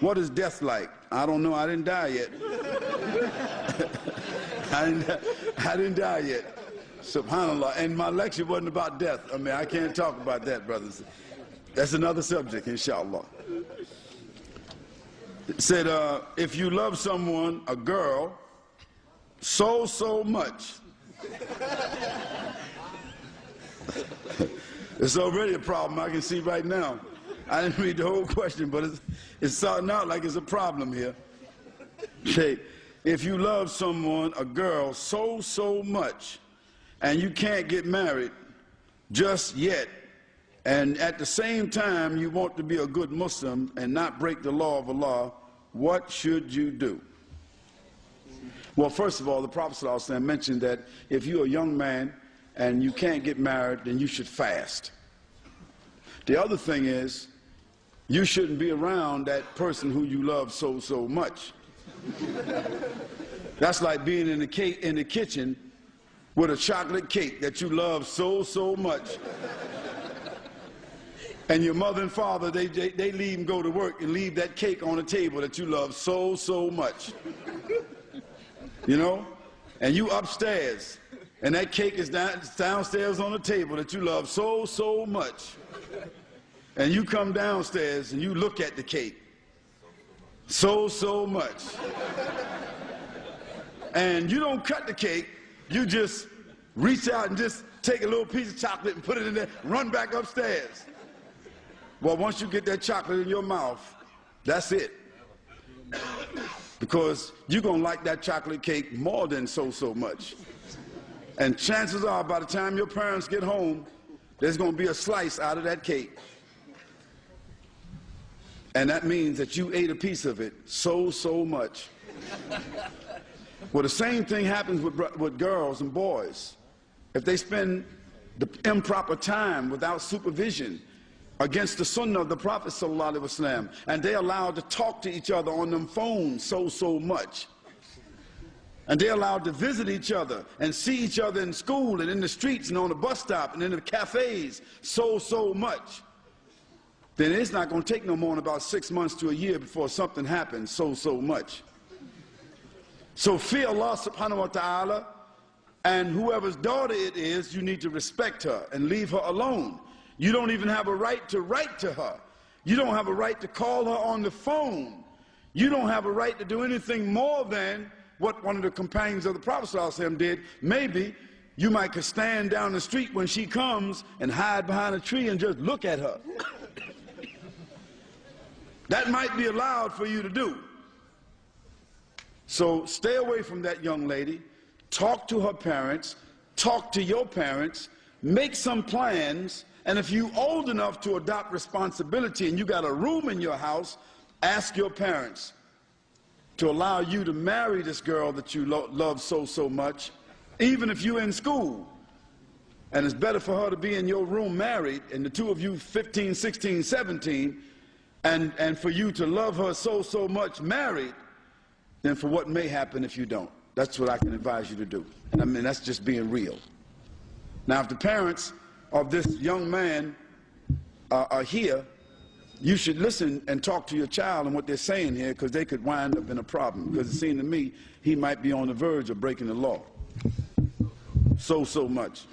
What is death like? I don't know. I didn't die yet. I didn't die yet. SubhanAllah. And my lecture wasn't about death. I mean, I can't talk about that, brothers. That's another subject, inshallah. It said, if you love someone, a girl, so much. It's already a problem I can see right now. I didn't read the whole question, but it's starting out like it's a problem here. Okay, if you love someone, a girl, so much, and you can't get married just yet, and at the same time you want to be a good Muslim and not break the law of Allah, what should you do? Well, first of all, the Prophet ﷺ mentioned that if you're a young man and you can't get married, then you should fast. The other thing is, you shouldn't be around that person who you love so much. That's like being in the kitchen with a chocolate cake that you love so much. And your mother and father, they leave and go to work and leave that cake on the table that you love so much. You know? And you upstairs, and that cake is downstairs on the table that you love so much. And you come downstairs and you look at the cake so much. And you don't cut the cake, you just reach out and just take a little piece of chocolate and put it in there, run back upstairs. Well, once you get that chocolate in your mouth, that's it. Because you're going to like that chocolate cake more than so much. And chances are, by the time your parents get home, there's going to be a slice out of that cake. And that means that you ate a piece of it so much. Well, the same thing happens with girls and boys. If they spend the improper time without supervision against the sunnah of the Prophet ﷺ, and they're allowed to talk to each other on them phones so much, and they're allowed to visit each other and see each other in school and in the streets and on the bus stop and in the cafes so much, then it's not going to take no more than about 6 months to a year before something happens so much. So fear Allah subhanahu wa ta'ala, and whoever's daughter it is, you need to respect her and leave her alone. You don't even have a right to write to her. You don't have a right to call her on the phone. You don't have a right to do anything more than what one of the companions of the Prophet ﷺ did. Maybe you might could stand down the street when she comes and hide behind a tree and just look at her. That might be allowed for you to do. So stay away from that young lady. Talk to her parents. Talk to your parents. Make some plans. And if you're old enough to adopt responsibility and you got a room in your house, ask your parents to allow you to marry this girl that you love so much, even if you're in school. And it's better for her to be in your room married, and the two of you 15, 16, 17, and for you to love her so much married, than for what may happen if you don't. That's what I can advise you to do. And I mean, that's just being real. Now, if the parents of this young man are here, you should listen and talk to your child and what they're saying here, because they could wind up in a problem. Because it seems to me he might be on the verge of breaking the law. So much.